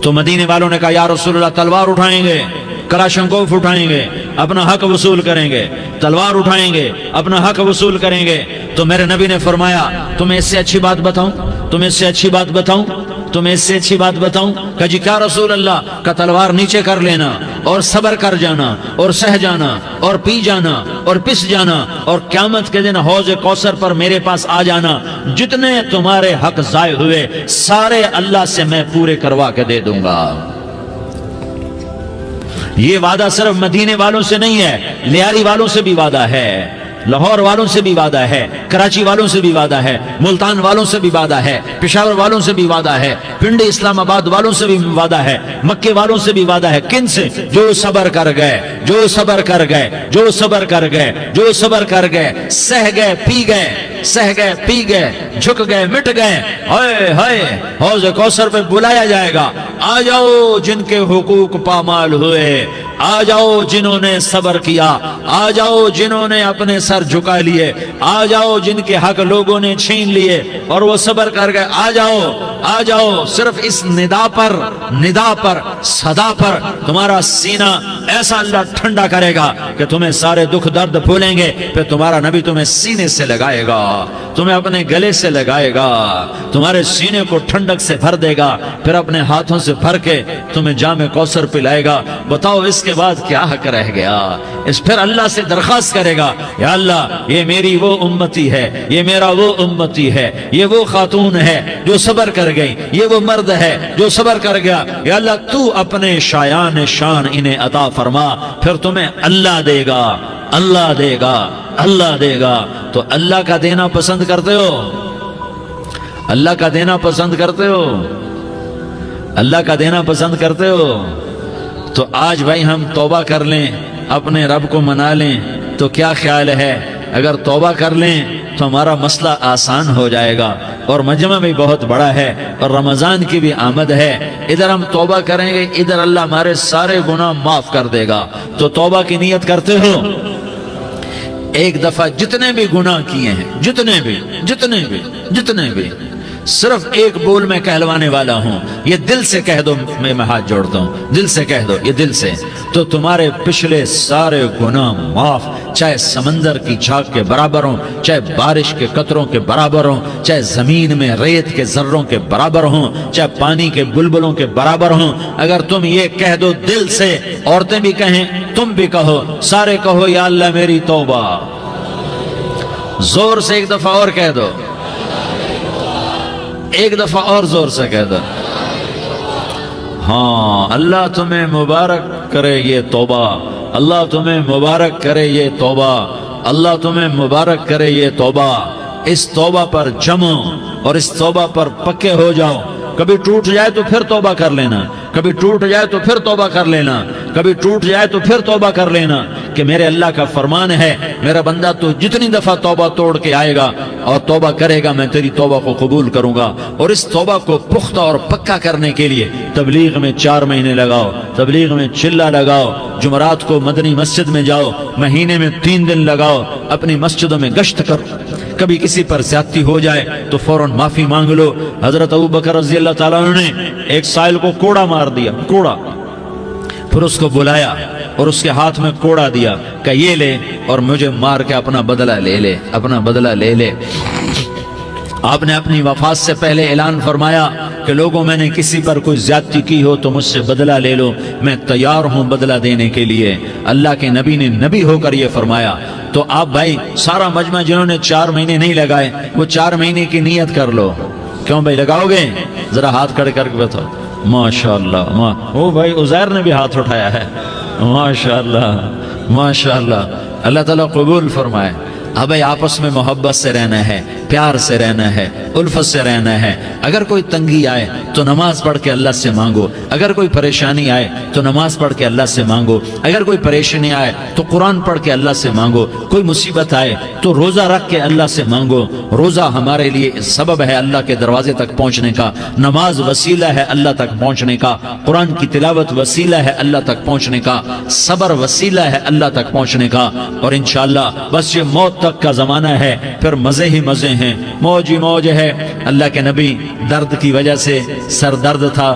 Speaker 1: تو مدینے والوں نے کہا یا رسول اللہ تلوار اٹھائیں گے، کلاشنکوف اٹھائیں گے، اپنا حق وصول کریں گے، تلوار اٹھائیں گے، اپنا حق وصول کریں گے۔ تو میرے نبی نے فرمایا تمہیں اس سے اچھی بات بتاؤں، تمہیں اس سے اچھی بات بتاؤں، تمہیں اس سے اچھی بات بتاؤں؟ کہا جی کیا رسول اللہ؟ کا تلوار نیچے کر لینا اور صبر کر جانا اور سہ جانا اور پی جانا اور پس جانا، اور قیامت کے دن حوض کوثر پر میرے پاس آ جانا، جتنے تمہارے حق ضائع ہوئے سارے اللہ سے میں پورے کروا کے دے دوں گا۔ یہ وعدہ صرف مدینے والوں سے نہیں ہے، لیاری والوں سے بھی وعدہ ہے، لاہور والوں سے بھی وعدہ ہے، کراچی والوں سے بھی وعدہ ہے، ملتان والوں سے بھی وعدہ ہے، پشاور والوں سے بھی وعدہ ہے، پنڈی اسلام آباد والوں سے بھی وعدہ ہے، مکے والوں سے بھی وعدہ ہے۔ کن سے؟ جو صبر کر گئے، جو صبر کر گئے، جو صبر کر گئے، جو صبر کر گئے، سہ گئے، پی گئے، سہ گئے، پی گئے، جھک گئے، مٹ گئے، ہائے ہائے حوض کوثر پہ بلایا جائے گا، آ جاؤ جن کے حقوق پامال ہوئے، آ جاؤ جنہوں نے صبر کیا، آ جاؤ جنہوں نے اپنے سر جھکا لیے، آ جاؤ جن کے حق لوگوں نے چھین لیے اور وہ صبر کر گئے، آ جاؤ آ جاؤ، صرف اس ندا پر صدا پر تمہارا سینہ ایسا اللہ ٹھنڈا کرے گا کہ تمہیں سارے دکھ درد بھولیں گے، پھر تمہارا نبی تمہیں سینے سے لگائے گا، تمہیں اپنے گلے سے لگائے گا، تمہارے سینے کو ٹھنڈک سے بھر دے گا، پھر اپنے ہاتھوں سے بھر کے تمہیں جام کوثر پلائے گا۔ بتاؤ اس کے بعد کیا حق رہ گیا؟ پھر اللہ سے درخواست کرے گا، یا اللہ یہ میری وہ امتی ہے، یہ میرا وہ امتی ہے، یہ وہ خاتون ہے جو صبر کر گئی، یہ وہ مرد ہے جو صبر کر گیا، یا اللہ تو اپنے شایان شان انہیں عطا فرما، پھر تمہیں اللہ دے گا، اللہ دے گا، اللہ دے گا۔ تو اللہ کا دینا پسند کرتے ہو؟ اللہ کا دینا پسند کرتے ہو؟ اللہ کا دینا پسند کرتے ہو؟ تو آج بھائی ہم توبہ کر لیں، اپنے رب کو منا لیں، تو کیا خیال ہے اگر توبہ کر لیں تو ہمارا مسئلہ آسان ہو جائے گا، اور مجمع بھی بہت بڑا ہے اور رمضان کی بھی آمد ہے، ادھر ہم توبہ کریں گے، ادھر اللہ ہمارے سارے گناہ معاف کر دے گا۔ تو توبہ کی نیت کرتے ہو؟ ایک دفعہ جتنے بھی گناہ کیے ہیں، جتنے بھی صرف ایک بول میں کہلوانے والا ہوں، یہ دل سے کہہ دو، میں ہاتھ جوڑتا ہوں، دل سے کہہ دو، یہ دل سے، تو تمہارے پچھلے سارے گناہ معاف، چاہے سمندر کی جھاگ کے برابر ہوں، چاہے بارش کے قطروں کے برابر ہوں، چاہے زمین میں ریت کے ذروں کے برابر ہوں، چاہے پانی کے بلبلوں کے برابر ہوں۔ اگر تم یہ کہہ دو دل سے، عورتیں بھی کہیں، تم بھی کہو، سارے کہو یا اللہ میری توبہ، زور سے ایک دفعہ اور کہہ دو، ایک دفعہ اور زور سے کہہ دو۔ ہاں، اللہ تمہیں مبارک کرے یہ توبہ، اللہ تمہیں مبارک کرے یہ توبہ، اللہ تمہیں مبارک کرے یہ توبہ۔ اس توبہ پر جمو اور اس توبہ پر پکے ہو جاؤ۔ کبھی ٹوٹ جائے تو پھر توبہ کر لینا، کبھی ٹوٹ جائے تو پھر توبہ کر لینا، کبھی ٹوٹ جائے تو پھر توبہ کر لینا، کہ میرے اللہ کا فرمان ہے، میرا بندہ تو جتنی دفعہ توبہ توڑ کے آئے گا اور توبہ کرے گا، میں تیری توبہ کو قبول کروں گا۔ اور اس توبہ کو پختہ اور پکا کرنے کے لیے تبلیغ میں 4 مہینے لگاؤ، تبلیغ میں چلہ لگاؤ، جمعرات کو مدنی مسجد میں جاؤ، مہینے میں 3 دن لگاؤ، اپنی مسجدوں میں گشت کرو۔ کبھی کسی پر زیادتی ہو جائے تو فوراً معافی مانگ لو۔ حضرت ابوبکر رضی اللہ تعالیٰ عنہ نے ایک سائل کو کوڑا مار دیا، کوڑا، پھر اس کو بلایا اور اس کے ہاتھ میں کوڑا دیا کہ یہ لے اور مجھے مار کے اپنا بدلہ لے لے، اپنا بدلہ لے لے۔ آپ نے اپنی وفات سے پہلے اعلان فرمایا کہ لوگوں میں نے کسی پر کوئی زیادتی کی ہو تو مجھ سے بدلہ لے لو، میں تیار ہوں بدلہ دینے کے لیے۔ اللہ کے نبی نے نبی ہو کر یہ فرمایا۔ تو آپ بھائی سارا مجمع جنہوں نے 4 مہینے نہیں لگائے، وہ 4 مہینے کی نیت کر لو۔ کیوں بھائی لگاؤ گے؟ ذرا ہاتھ کھڑے کر کے بتاؤ۔ ماشاءاللہ، وہ بھائی عزیر نے بھی ہاتھ اٹھایا ہے، ماشاءاللہ ماشاءاللہ، اللہ تعالیٰ قبول فرمائے۔ اب بھائی آپس میں محبت سے رہنا ہے، پیار سے رہنا ہے، الفت سے رہنا ہے۔ اگر کوئی تنگی آئے تو نماز پڑھ کے اللہ سے مانگو، اگر کوئی پریشانی آئے تو نماز پڑھ کے اللہ سے مانگو، اگر کوئی پریشانی آئے تو قرآن پڑھ کے اللہ سے مانگو، کوئی مصیبت آئے تو روزہ رکھ کے اللہ سے مانگو۔ روزہ ہمارے لیے سبب ہے اللہ کے دروازے تک پہنچنے کا، نماز وسیلہ ہے اللہ تک پہنچنے کا، قرآن کی تلاوت وسیلہ ہے اللہ تک پہنچنے کا، صبر وسیلہ ہے اللہ تک پہنچنے کا۔ اور انشاءاللہ بس یہ موت تک کا زمانہ ہے، پھر مزے ہی مزے ہیں، موج ہی موج ہے۔ اللہ کے نبی درد کی وجہ سے سر درد تھا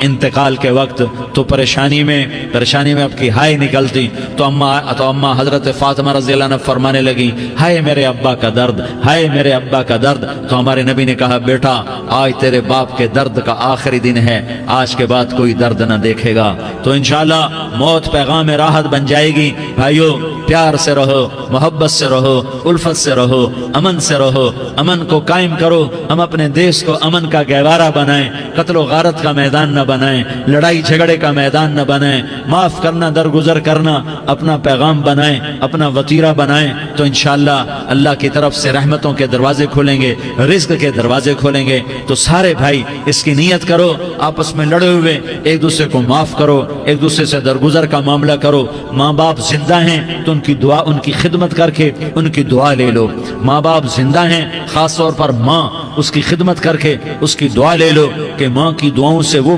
Speaker 1: انتقال کے وقت، تو پریشانی میں اب کی ہائے نکلتی، تو اماں حضرت فاطمہ رضی اللہ عنہ فرمانے لگی، ہائے میرے ابا کا درد، ہائے میرے ابا کا درد۔ تو ہمارے نبی نے کہا، بیٹا آج تیرے باپ کے درد کا آخری دن ہے، آج کے بعد کوئی درد نہ دیکھے گا۔ تو انشاءاللہ موت پیغام راحت بن جائے گی۔ بھائیو پیار سے رہو، محبت سے رہو، الفت سے رہو، امن سے رہو، امن کو قائم کرو۔ ہم اپنے دیش کو امن کا گہوارہ بنائیں، قتل و غارت کا میدان نہ بنائیں، لڑائی جھگڑے کا میدان نہ بنائیں، معاف کرنا درگزر کرنا اپنا پیغام بنائیں، اپنا وطیرہ بنائیں۔ تو انشاءاللہ اللہ کی طرف سے رحمتوں کے دروازے کھولیں گے، رزق کے دروازے کھولیں گے۔ تو سارے بھائی اس کی نیت کرو، آپس میں لڑے ہوئے ایک دوسرے کو معاف کرو، ایک دوسرے سے درگزر کا معاملہ کرو۔ ماں باپ زندہ ہیں تو ان کی دعا، ان کی خدمت کر کے ان کی دعا لے لو۔ ماں باپ زندہ ہیں، خاص طور پر ماں، اس کی خدمت کر کے اس کی دعا لے لو کہ ماں کی دعاؤں سے وہ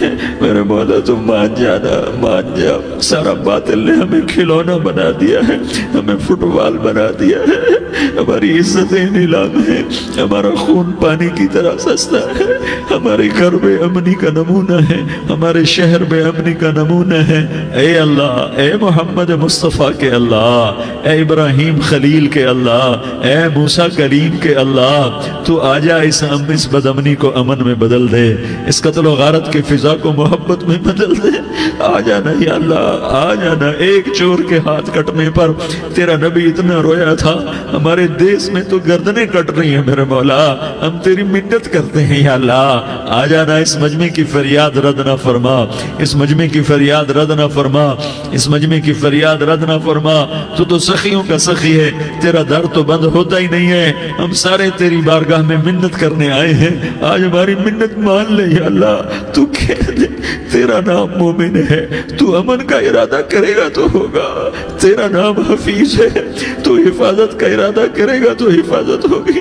Speaker 1: ہیں میرے مولا، تو مان جانا، مان جا۔ سارا باطل نے ہمیں کھلونا بنا دیا ہے، ہمیں فٹ بال بنا دیا ہے، ہماری عزتیں نیلام ہے، ہمارا خون پانی کی طرح سستا ہے، ہمارے گھر بے امنی کا نمونہ ہے، ہمارے شہر بے امنی کا نمونہ ہے۔ اے اللہ، اے محمد مصطفیٰ کے اللہ، اے ابراہیم خلیل کے اللہ، اے موسیٰ کلیم کے اللہ، تو آجا اس بد امنی کو امن میں بدل دے، اس قتل و غارت کی فضا کو محبت میں بدل دے۔ آ جانا یا اللہ، آ جانا۔ ایک چور کے ہاتھ کٹنے پر تیرا نبی اتنا رویا تھا، ہمارے دیس میں تو گردنیں کٹ رہی ہیں میرے مولا، ہم تیری منت کرتے ہیں یا اللہ، آ جانا۔ اس مجمع کی فریاد رد نہ فرما، اس مجمع کی فریاد رد نہ فرما، اس مجمع کی فریاد رد نہ فرما۔ تو سخیوں کا سخی ہے، تیرا در تو بند ہوتا ہی نہیں ہے، ہم سارے تیری بارگاہ میں منت کرنے آئے ہیں، آج ہماری منت مان لے یا اللہ۔ تو کہہ دے تیرا نام مومن ہے، تو امن کا ارادہ کرے گا تو ہوگا، تیرا نام حفیظ ہے، تو حفاظت کا ارادہ کرے گا تو حفاظت ہوگی،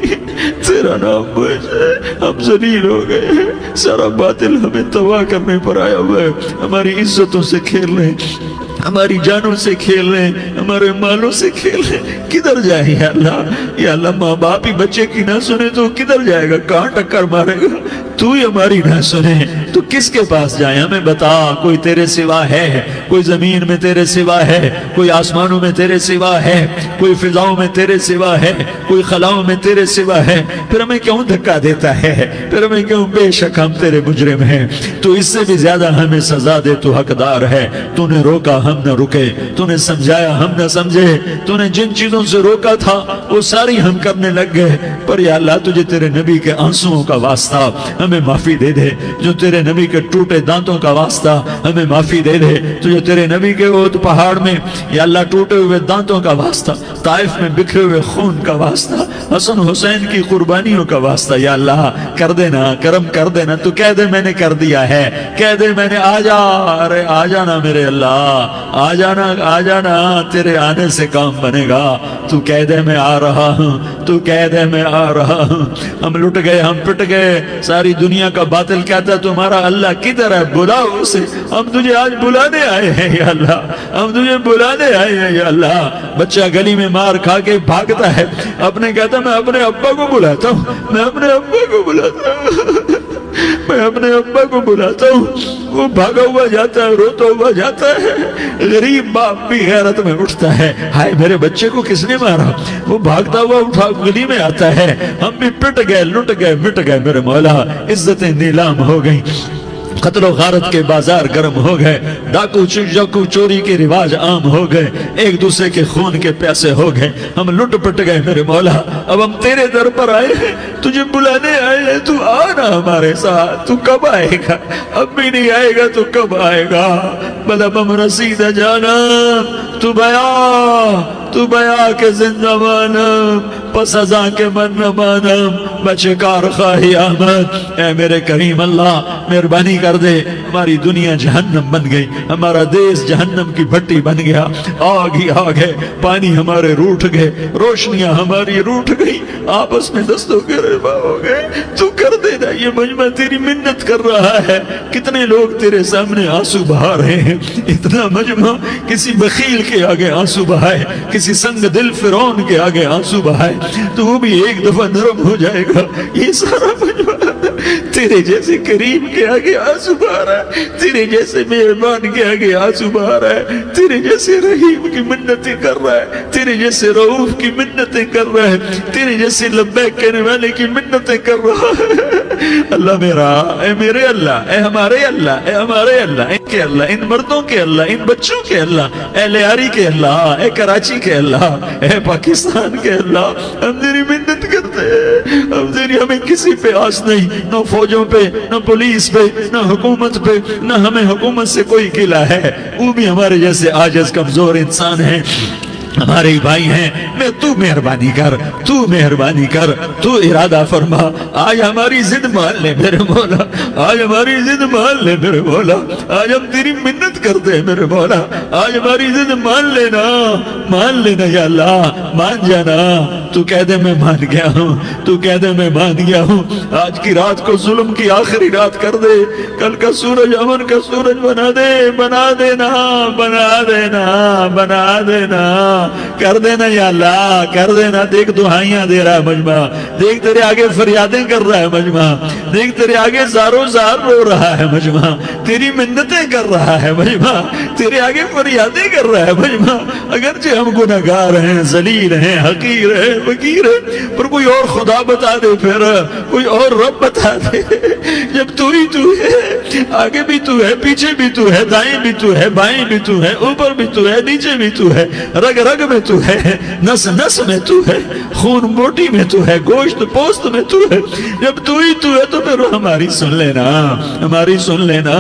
Speaker 1: تیرا نام موج ہے، ہم ذلیل ہو گئے ہیں، سارا باطل ہمیں تباہ کرنے پر آیا ہوا ہے، ہماری عزتوں سے کھیل رہے ہیں، ہماری جانوں سے کھیل رہے ہیں، ہمارے مالوں سے کھیل رہے ہیں، کدھر جائے یا اللہ؟ یا اللہ، ماں باپ ہی بچے کی نہ سنے تو کدھر جائے گا؟ کہاں ٹکر مارے گا؟ تو ہی ہماری نہ سنے تو کس کے پاس جائیں؟ ہمیں بتا، کوئی تیرے سوا ہے؟ کوئی زمین میں تیرے سوا ہے؟ کوئی آسمانوں میں تیرے سوا ہے؟ کوئی فضاؤں میں تیرے سوا ہے؟ کوئی خلاؤں میں تیرے سوا ہے؟ پھر ہمیں کیوں دھکا دیتا ہے؟ پھر ہمیں کیوں؟ بے شک ہم تیرے مجرم ہیں، تو اس سے بھی زیادہ ہمیں سزا دے، تو حقدار ہے۔ تو نے روکا ہم نہ رکے، تو نے سمجھایا ہم نہ سمجھے، تو نے جن چیزوں سے روکا تھا وہ ساری ہم کرنے لگ گئے، پر یا اللہ تجھے تیرے نبی کے آنسوؤں کا واسطہ ہمیں معافی دے دے، جو تیرے نبی کے ٹوٹے دانتوں کا واسطہ ہمیں معافی دے دے، تجھے تیرے نبی کے احد پہاڑ میں یا اللہ ٹوٹے ہوئے دانتوں کا واسطہ، طائف میں بکھرے ہوئے خون کا واسطہ، حسن حسین کی قربانیوں کا واسطہ یا اللہ کر دینا، کرم کر دینا۔ تو کہہ دے میں نے کر دیا ہے، کہہ دے میں نے، آ جا، ارے آ جانا میرے اللہ، آ جانا، آ جانا، تیرے آنے سے کام بنے گا۔ تو کہہ دے میں آ رہا ہوں، تو کہہ دے میں آ رہا ہوں۔ ہم لٹ گئے، ہم پٹ گئے، ساری دنیا کا باطل کہتا ہے تمہارا اللہ کدھر ہے؟ بلاؤ اسے، ہم تجھے آج بلانے آئے ہیں یا اللہ، ہم تجھے بلانے آئے ہیں یا اللہ۔ بچہ گلی میں مار کھا کے بھاگتا ہے، اپنے کہتا میں اپنے ابا کو بلاتا ہوں، میں اپنے ابا کو بلاتا ہوں، میں اپنے ابا کو بلاتا ہوں، وہ بھاگا ہوا جاتا ہے، روتا ہوا جاتا ہے۔ غریب باپ بھی غیرت میں اٹھتا ہے، ہائے میرے بچے کو کس نے مارا؟ وہ بھاگتا ہوا اٹھا گلی میں آتا ہے۔ ہم بھی پٹ گئے، لٹ گئے، مٹ گئے میرے مولا، عزتیں نیلام ہو گئیں، قتل و غارت کے بازار گرم ہو گئے، ڈاکو چوری کے رواج عام ہو گئے، ایک دوسرے کے خون کے پیاسے ہو گئے، ہم لٹ پٹ گئے میرے مولا۔ اب ہم تیرے در پر آئے ہیں، تجھے بلانے آئے ہیں، تو آنا ہمارے ساتھ۔ تو کب آئے گا؟ اب بھی نہیں آئے گا تو کب آئے گا؟ بلا بم رسید جانا، تو بیا کے زندہ مانم، پس ازاں کے من نہ مانم، بچکار خواہی آمد۔ اے میرے کریم اللہ، مہربانی کر دے، ہماری دنیا جہنم بن گئی، ہمارا دیس جہنم کی بھٹی بن گیا، آگ ہی آگ ہے، پانی ہمارے روٹھ گئے، روشنیاں ہماری روٹھ گئی، آپس میں دستوں کے ربا ہو گئے۔ تو کر دینا، یہ مجمع تیری منت کر رہا ہے، کتنے لوگ تیرے سامنے آنسو بہا رہے ہیں، اتنا مجمع کسی بخیل کے آگے آنسو بہائے، کسی سنگ دل فرعون کے آگے آنسو بہائے تو وہ بھی ایک دفعہ نرم ہو جائے گا۔ یہ سارا مجمع تیرے جیسے کریم کے آگے آنسو بہا رہا ہے، تیرے جیسے مہربان کے آگے آنسو بہا رہا ہے، تیرے جیسے رحیم کی منتیں کر رہا ہے، تیرے جیسے رؤوف کی منتیں کر رہا ہے، تیرے جیسے لبیک کہنے والے کی منتیں کر رہا ہے۔ اللہ میرا، اے میرے اللہ، اے ہمارے اللہ، اے ہمارے اللہ، ان کے اللہ، ان مردوں کے اللہ، ان بچوں کے اللہ، اے لیاری کے اللہ، اے کراچی کے اللہ، اے پاکستان کے اللہ، ہم تیری منت کرتے ہیں، ہمیں کسی پہ آس نہیں، نہ فوجوں پہ، نہ پولیس پہ، نہ حکومت پہ، نہ ہمیں حکومت سے کوئی گلہ ہے، وہ بھی ہمارے جیسے عاجز کمزور انسان ہیں، ہمارے بھائی ہیں۔ میں تو مہربانی کر، تو مہربانی کر، تو ارادہ فرما، آج ہماری ضد مان لے میرے مولا، آج ہماری ضد مان لے میرے مولا، آج ہم تیری منت کرتے ہیں میرے مولا، آج ہماری ضد مان لینا، مان لینا یا اللہ، مان جانا، تو کہہ دے میں مان گیا ہوں، تو کہہ دے میں مان گیا ہوں۔ آج کی رات کو ظلم کی آخری رات کر دے، کل کا سورج امن کا سورج بنا دے، بنا دینا، بنا دینا، بنا دینا، کر دینا یا اللہ، کر دینا۔ دیکھ دعائیاں دے رہا ہے مجمع، دیکھ تیرے آگے فریادیں کر رہا ہے مجمع، دیکھ تیرے آگے زارو زار رو رہا ہے مجمع، تیری منتیں کر رہا ہے مجمع، تیرے آگے فریادیں کر رہا ہے مجمع۔ اگرچہ ہم گناہگار ہیں، ذلیل ہیں، حقیر ہیں، فقیر ہیں، پر کوئی اور خدا بتا دے، پھر کوئی اور رب بتا دے۔ جب تو ہی تو ہے، آگے بھی تو ہے، پیچھے بھی تو ہے، دائیں بھی تو ہے، بائیں بھی تو ہے، اوپر بھی تو ہے، نیچے بھی تو ہے، رگ رگ میں تو ہے، نس نس میں تو ہے، خون بوٹی میں تو ہے، گوشت پوست میں تو ہے۔ جب تو ہی تو ہے تو پھر ہماری سن لینا، ہماری سن لینا۔